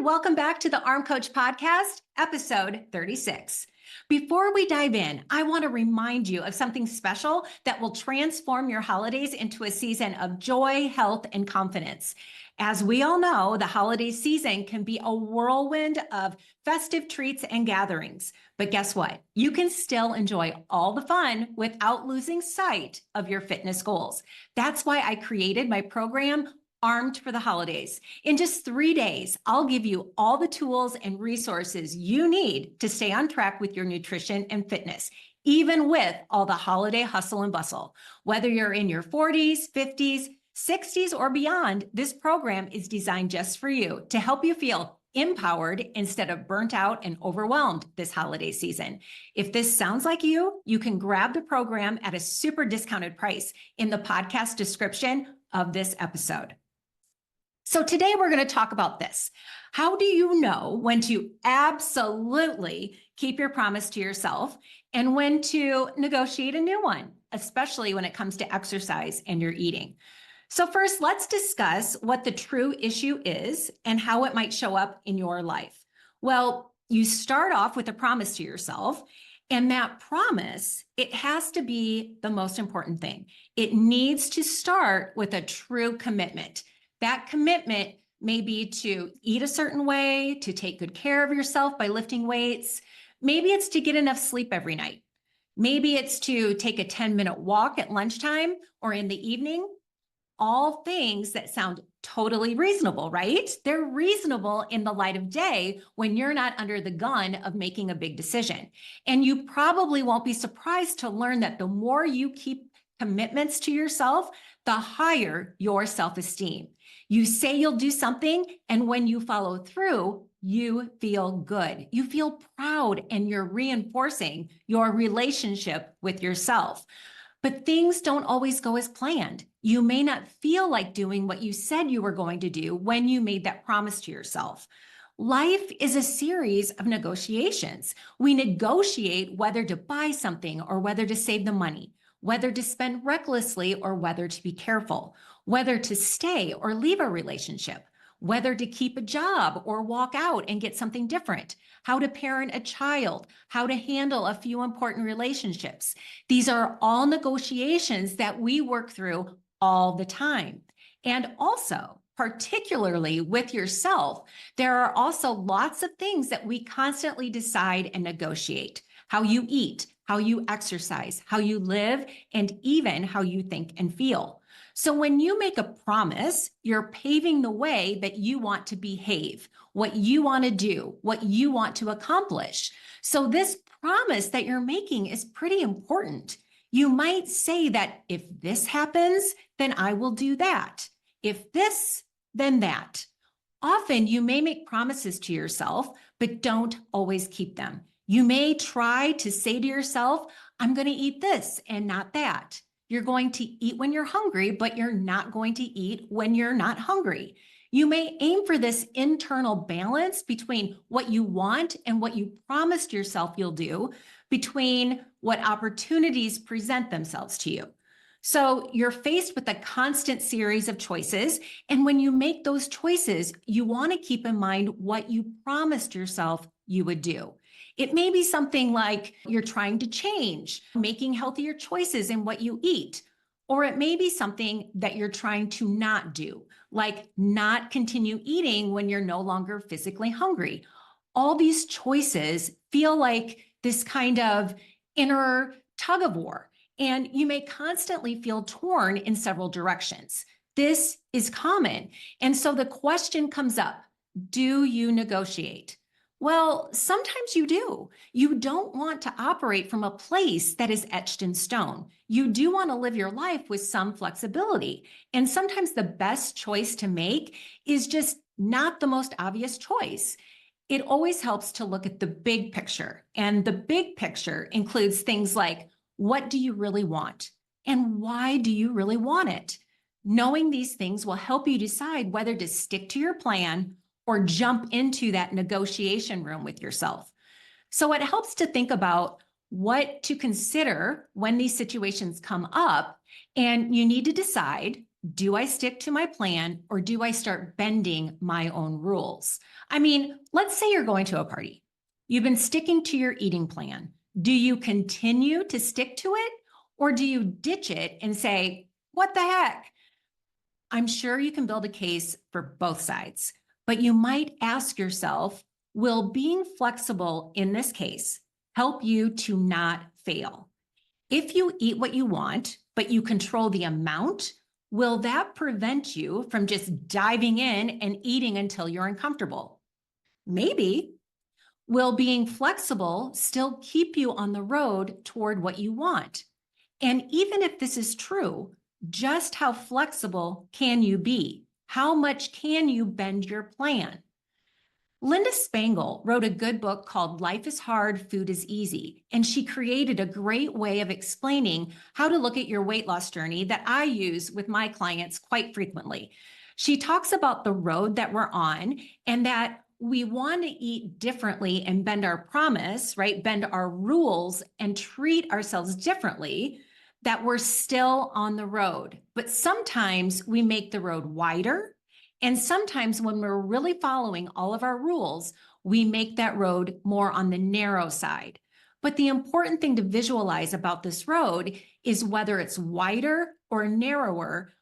welcome back to the Arm Coach Podcast, episode 36. Before we dive in, I want to remind you of something special that will transform your holidays into a season of joy, health, and confidence. As we all know, the holiday season can be a whirlwind of festive treats and gatherings. But guess what? You can still enjoy all the fun without losing sight of your fitness goals. That's why I created my program, Armed for the Holidays. In just 3 days, I'll give you all the tools and resources you need to stay on track with your nutrition and fitness, even with all the holiday hustle and bustle. Whether you're in your 40s, 50s, 60s, or beyond, this program is designed just for you to help you feel empowered instead of burnt out and overwhelmed this holiday season. If this sounds like you can grab the program at a super discounted price in the podcast description of this episode. So today we're going to talk about this. How do you know when to absolutely keep your promise to yourself and when to negotiate a new one, especially when it comes to exercise and your eating? So first, let's discuss what the true issue is and how it might show up in your life. Well, you start off with a promise to yourself, and that promise, it has to be the most important thing. It needs to start with a true commitment. That commitment may be to eat a certain way, to take good care of yourself by lifting weights. Maybe it's to get enough sleep every night. Maybe it's to take a 10-minute walk at lunchtime or in the evening. All things that sound totally reasonable, right? They're reasonable in the light of day when you're not under the gun of making a big decision. And you probably won't be surprised to learn that the more you keep commitments to yourself, the higher your self-esteem. You say you'll do something, and when you follow through, you feel good. You feel proud, and you're reinforcing your relationship with yourself. But things don't always go as planned. You may not feel like doing what you said you were going to do when you made that promise to yourself. Life is a series of negotiations. We negotiate whether to buy something or whether to save the money, whether to spend recklessly or whether to be careful, whether to stay or leave a relationship, whether to keep a job or walk out and get something different, how to parent a child, how to handle a few important relationships. These are all negotiations that we work through all the time. And also, particularly with yourself, there are also lots of things that we constantly decide and negotiate. How you eat, how you exercise, how you live, and even how you think and feel. So when you make a promise, you're paving the way that you want to behave, what you want to do, what you want to accomplish. So this promise that you're making is pretty important. You might say that if this happens, then I will do that. If this, then that. Often you may make promises to yourself, but don't always keep them. You may try to say to yourself, I'm going to eat this and not that. You're going to eat when you're hungry, but you're not going to eat when you're not hungry. You may aim for this internal balance between what you want and what you promised yourself you'll do, between what opportunities present themselves to you. So you're faced with a constant series of choices. And when you make those choices, you want to keep in mind what you promised yourself you would do. It may be something like you're trying to change, making healthier choices in what you eat. Or it may be something that you're trying to not do, like not continue eating when you're no longer physically hungry. All these choices feel like this kind of inner tug of war, and you may constantly feel torn in several directions. This is common. And so the question comes up, do you negotiate? Well, sometimes you do. You don't want to operate from a place that is etched in stone. You do want to live your life with some flexibility. And sometimes the best choice to make is just not the most obvious choice. It always helps to look at the big picture. And the big picture includes things like, what do you really want? And why do you really want it? Knowing these things will help you decide whether to stick to your plan or jump into that negotiation room with yourself. So it helps to think about what to consider when these situations come up, and you need to decide, Do I stick to my plan or do I start bending my own rules? I mean, let's say you're going to a party. You've been sticking to your eating plan. Do you continue to stick to it or do you ditch it and say, what the heck? I'm sure you can build a case for both sides, but you might ask yourself, will being flexible in this case help you to not fail? If you eat what you want, but you control the amount, will that prevent you from just diving in and eating until you're uncomfortable? Maybe. Will being flexible still keep you on the road toward what you want? And even if this is true, just how flexible can you be? How much can you bend your plan? Linda Spangle wrote a good book called Life is Hard, Food is Easy, and she created a great way of explaining how to look at your weight loss journey that I use with my clients quite frequently. She talks about the road that we're on and that we want to eat differently and bend our promise, right? Bend our rules and treat ourselves differently, that we're still on the road. But sometimes we make the road wider. And sometimes when we're really following all of our rules, we make that road more on the narrow side. But the important thing to visualize about this road is whether it's wider or narrower,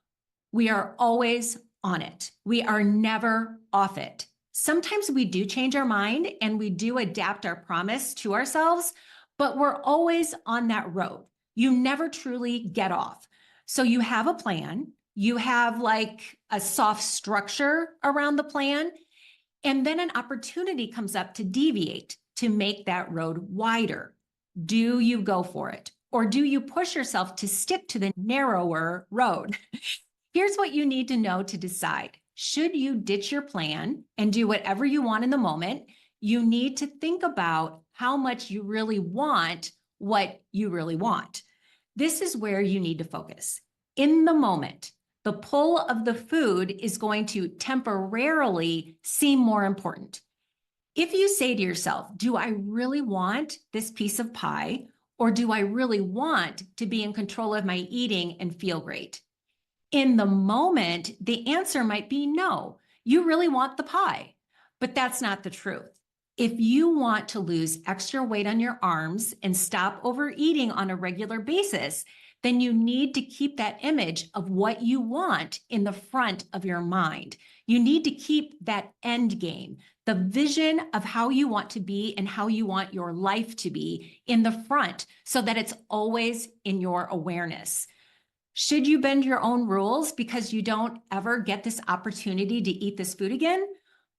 we are always on it. We are never off it. Sometimes we do change our mind and we do adapt our promise to ourselves, but we're always on that road. You never truly get off. So you have a plan. You have like a soft structure around the plan, and then an opportunity comes up to deviate, to make that road wider. Do you go for it? Or do you push yourself to stick to the narrower road? Here's what you need to know to decide. Should you ditch your plan and do whatever you want in the moment? You need to think about how much you really want what you really want. This is where you need to focus. In the moment, the pull of the food is going to temporarily seem more important. If you say to yourself, do I really want this piece of pie, or do I really want to be in control of my eating and feel great? In the moment, the answer might be no, you really want the pie, but that's not the truth. If you want to lose extra weight on your arms and stop overeating on a regular basis, then you need to keep that image of what you want in the front of your mind. You need to keep that end game, the vision of how you want to be and how you want your life to be in the front so that it's always in your awareness. Should you bend your own rules because you don't ever get this opportunity to eat this food again?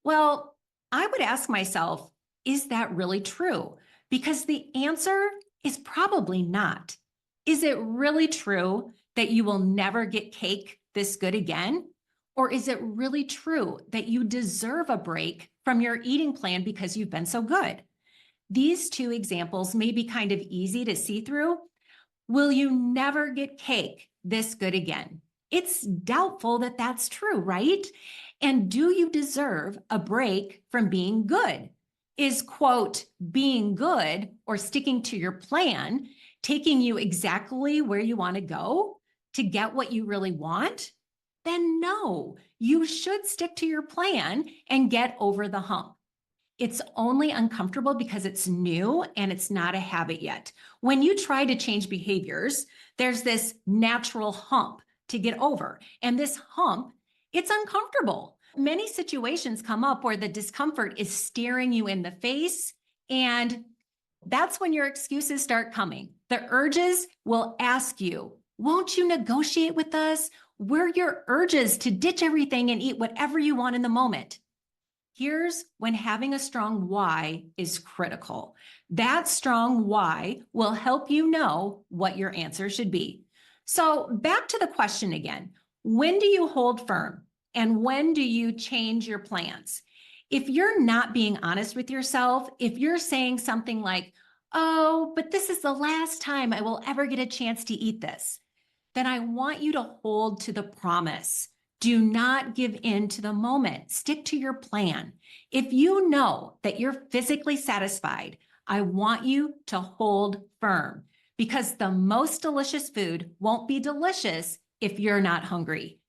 Well, I would ask myself, is that really true? Because the answer is probably not. Is it really true that you will never get cake this good again? Or is it really true that you deserve a break from your eating plan because you've been so good? These two examples may be kind of easy to see through. Will you never get cake this good again? It's doubtful that that's true, right? And do you deserve a break from being good? Is, quote, being good or sticking to your plan taking you exactly where you want to go to get what you really want? Then no, you should stick to your plan and get over the hump. It's only uncomfortable because it's new and it's not a habit yet. When you try to change behaviors, there's this natural hump to get over. And this hump, it's uncomfortable. Many situations come up where the discomfort is staring you in the face, and that's when your excuses start coming. The urges will ask you, won't you negotiate with us? We're your urges to ditch everything and eat whatever you want in the moment. Here's when having a strong why is critical. That strong why will help you know what your answer should be. So back to the question again, when do you hold firm and when do you change your plans? If you're not being honest with yourself, if you're saying something like, oh, but this is the last time I will ever get a chance to eat this, then I want you to hold to the promise. Do not give in to the moment. Stick to your plan. If you know that you're physically satisfied, I want you to hold firm, because the most delicious food won't be delicious if you're not hungry.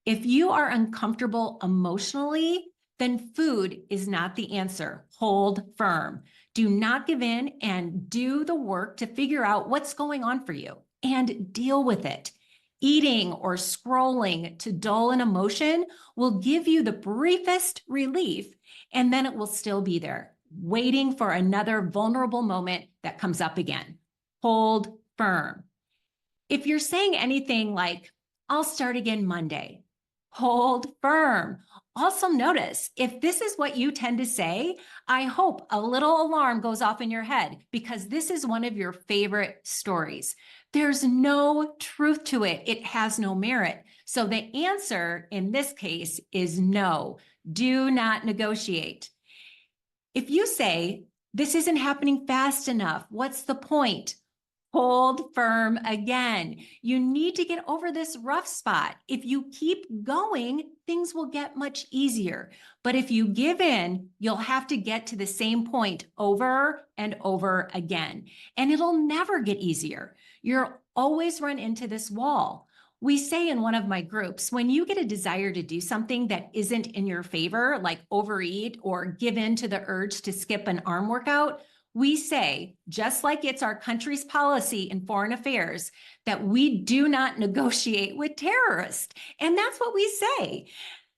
If you are uncomfortable emotionally, then food is not the answer. Hold firm. Do not give in and do the work to figure out what's going on for you and deal with it. Eating or scrolling to dull an emotion will give you the briefest relief, and then it will still be there, waiting for another vulnerable moment that comes up again. Hold firm. If you're saying anything like, I'll start again Monday, hold firm. Also notice, if this is what you tend to say, I hope a little alarm goes off in your head because this is one of your favorite stories. There's no truth to it. It has no merit. So the answer in this case is no. Do not negotiate. If you say, this isn't happening fast enough, what's the point? Hold firm again. You need to get over this rough spot. If you keep going, things will get much easier. But if you give in, you'll have to get to the same point over and over again. And it'll never get easier. You'll always run into this wall. We say in one of my groups, when you get a desire to do something that isn't in your favor, like overeat or give in to the urge to skip an arm workout, we say, just like it's our country's policy in foreign affairs, that we do not negotiate with terrorists. And that's what we say.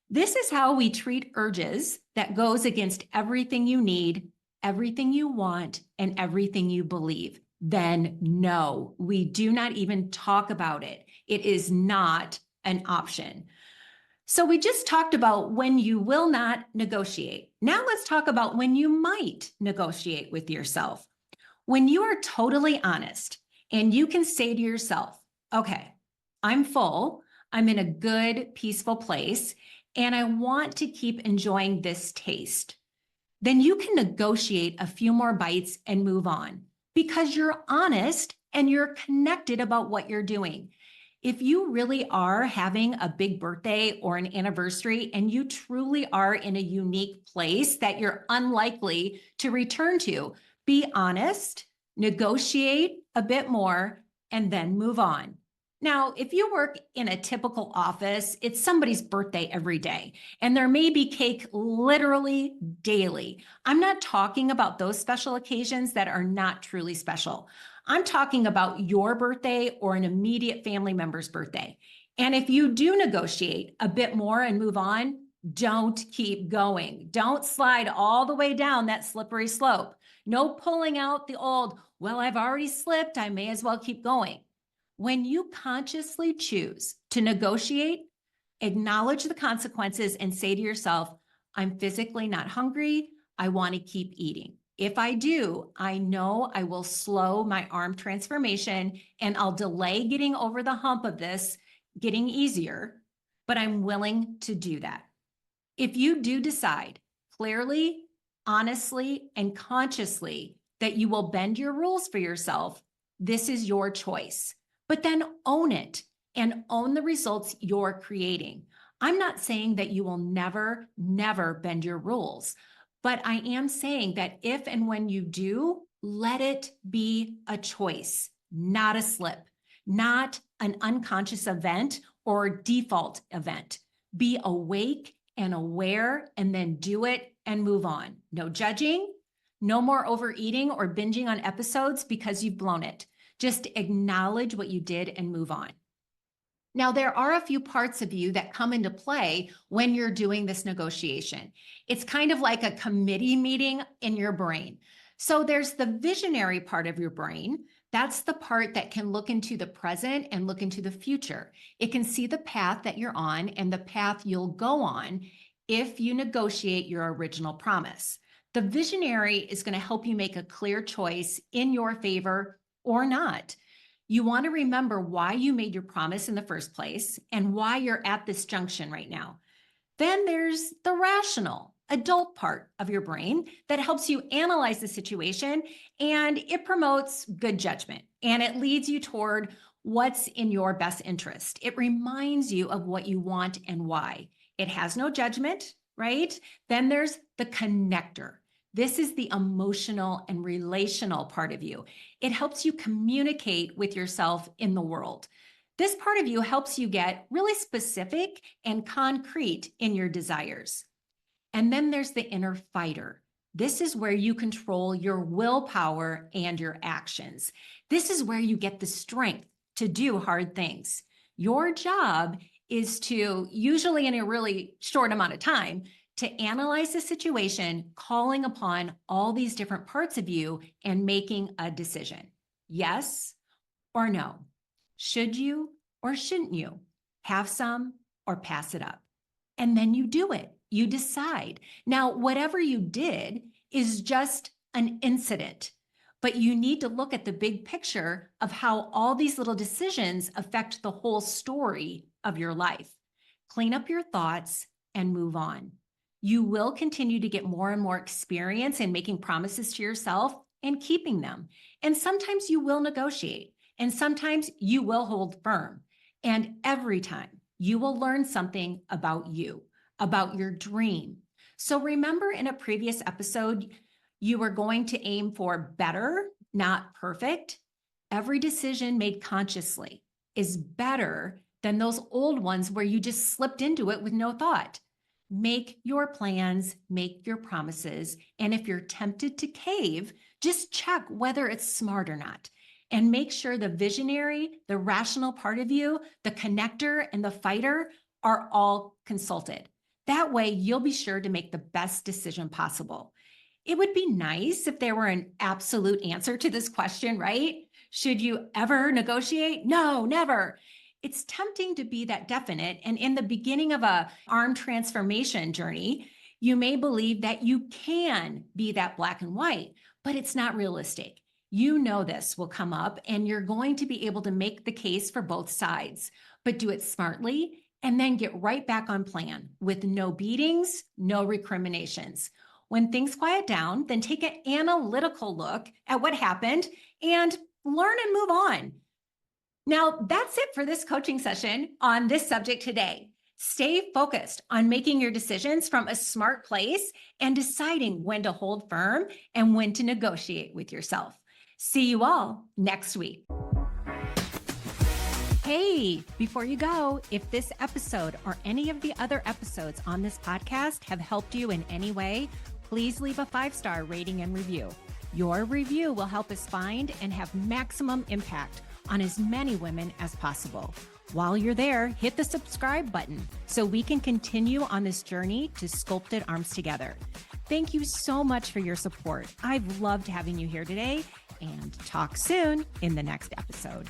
This is how we treat urges that goes against everything you need, everything you want, and everything you believe. Then no, we do not even talk about it. It is not an option. So we just talked about when you will not negotiate. Now let's talk about when you might negotiate with yourself. When you are totally honest and you can say to yourself, okay, I'm full, I'm in a good, peaceful place, and I want to keep enjoying this taste, then you can negotiate a few more bites and move on because you're honest and you're connected about what you're doing. If you really are having a big birthday or an anniversary and you truly are in a unique place that you're unlikely to return to, be honest, negotiate a bit more, and then move on. Now, if you work in a typical office, it's somebody's birthday every day, and there may be cake literally daily. I'm not talking about those special occasions that are not truly special. I'm talking about your birthday or an immediate family member's birthday. And if you do negotiate a bit more and move on, don't keep going. Don't slide all the way down that slippery slope. No pulling out the old, well, I've already slipped, I may as well keep going. When you consciously choose to negotiate, acknowledge the consequences and say to yourself, I'm physically not hungry, I want to keep eating. If I do, I know I will slow my arm transformation and I'll delay getting over the hump of this getting easier, but I'm willing to do that. If you do decide clearly, honestly, and consciously that you will bend your rules for yourself, this is your choice. But then own it and own the results you're creating. I'm not saying that you will never bend your rules. But I am saying that if and when you do, let it be a choice, not a slip, not an unconscious event or default event. Be awake and aware and then do it and move on. No judging, no more overeating or binging on episodes because you've blown it. Just acknowledge what you did and move on. Now, there are a few parts of you that come into play when you're doing this negotiation. It's kind of like a committee meeting in your brain. So there's the visionary part of your brain. That's the part that can look into the present and look into the future. It can see the path that you're on and the path you'll go on if you negotiate your original promise. The visionary is going to help you make a clear choice in your favor or not. You want to remember why you made your promise in the first place and why you're at this junction right now. Then there's the rational, adult part of your brain that helps you analyze the situation, and it promotes good judgment and it leads you toward what's in your best interest. It reminds you of what you want and why. It has no judgment, right? Then there's the connector. This is the emotional and relational part of you. It helps you communicate with yourself in the world. This part of you helps you get really specific and concrete in your desires. And then there's the inner fighter. This is where you control your willpower and your actions. This is where you get the strength to do hard things. Your job is to, usually in a really short amount of time, to analyze the situation, calling upon all these different parts of you and making a decision. Yes or no? Should you or shouldn't you? Have some or pass it up? And then you do it. You decide. Now, whatever you did is just an incident, but you need to look at the big picture of how all these little decisions affect the whole story of your life. Clean up your thoughts and move on. You will continue to get more and more experience in making promises to yourself and keeping them. And sometimes you will negotiate, and sometimes you will hold firm. And every time you will learn something about you, about your dream. So remember, in a previous episode, you were going to aim for better, not perfect. Every decision made consciously is better than those old ones where you just slipped into it with no thought. Make your plans, make your promises, and if you're tempted to cave, just check whether it's smart or not. And make sure the visionary, the rational part of you, the connector, and the fighter are all consulted. That way, you'll be sure to make the best decision possible. It would be nice if there were an absolute answer to this question, right? Should you ever negotiate? No, never. It's tempting to be that definite. And in the beginning of a arm transformation journey, you may believe that you can be that black and white, but it's not realistic. You know this will come up and you're going to be able to make the case for both sides, but do it smartly and then get right back on plan with no beatings, no recriminations. When things quiet down, then take an analytical look at what happened and learn and move on. Now, that's it for this coaching session on this subject today. Stay focused on making your decisions from a smart place and deciding when to hold firm and when to negotiate with yourself. See you all next week. Hey, before you go, if this episode or any of the other episodes on this podcast have helped you in any way, please leave a 5-star rating and review. Your review will help us find and have maximum impact on as many women as possible. While you're there, hit the subscribe button so we can continue on this journey to sculpted arms together. Thank you so much for your support. I've loved having you here today, and talk soon in the next episode.